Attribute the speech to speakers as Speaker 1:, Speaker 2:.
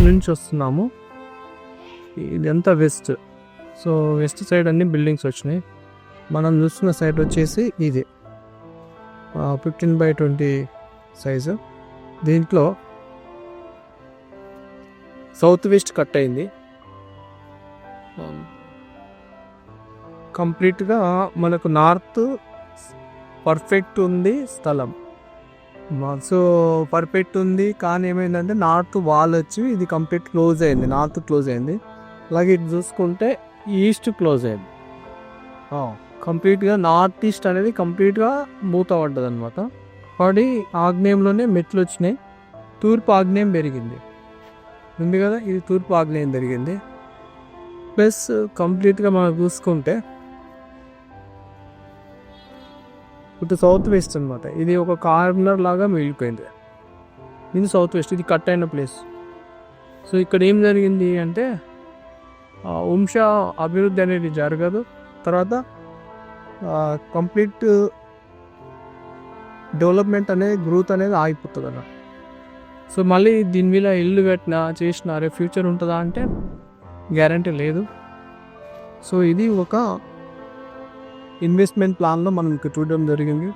Speaker 1: నుంచి వస్తున్నాము. ఇదంతా వెస్ట్. సో వెస్ట్ సైడ్ అన్ని బిల్డింగ్స్ వచ్చినాయి. మనం చూస్తున్న సైడ్ వచ్చేసి ఇది 15x20 సైజు. దీంట్లో సౌత్ వెస్ట్ కట్ అయింది. కంప్లీట్గా మనకు నార్త్ పర్ఫెక్ట్ ఉంది స్థలం. సో పర్ఫెక్ట్ ఉంది, కానీ ఏమైందంటే నార్త్ వాల్ వచ్చి ఇది కంప్లీట్ క్లోజ్ అయింది, నార్త్ క్లోజ్ అయింది. అలాగే ఇటు చూసుకుంటే ఈస్ట్ క్లోజ్ అయింది. కంప్లీట్గా నార్త్ ఈస్ట్ అనేది కంప్లీట్గా మూత పడ్డది అనమాట. పడి ఆగ్నేయంలోనే మెట్లు వచ్చినాయి. తూర్పు ఆగ్నేయం పెరిగింది ఉంది కదా, ఇది తూర్పు ఆగ్నేయం పెరిగింది. ప్లస్ కంప్లీట్గా మనం చూసుకుంటే ఇటు సౌత్ వెస్ట్ అనమాట. ఇది ఒక కార్నర్ లాగా మిగిలిపోయింది. ఇది సౌత్ వెస్ట్, ఇది కట్ అయిన ప్లేస్. సో ఇక్కడ ఏం జరిగింది అంటే వంశ అభివృద్ధి అనేది జరగదు. తర్వాత కంప్లీట్ డెవలప్మెంట్ అనేది, గ్రోత్ అనేది ఆగిపోతుంది అన్న. సో మళ్ళీ దీని మీద ఇల్లు కట్టినా చేసినా రేపు ఫ్యూచర్ ఉంటుందా అంటే గ్యారంటీ లేదు. సో ఇది ఒక ఇన్వెస్ట్మెంట్ ప్లాన్లో మనం చూడడం జరిగింది.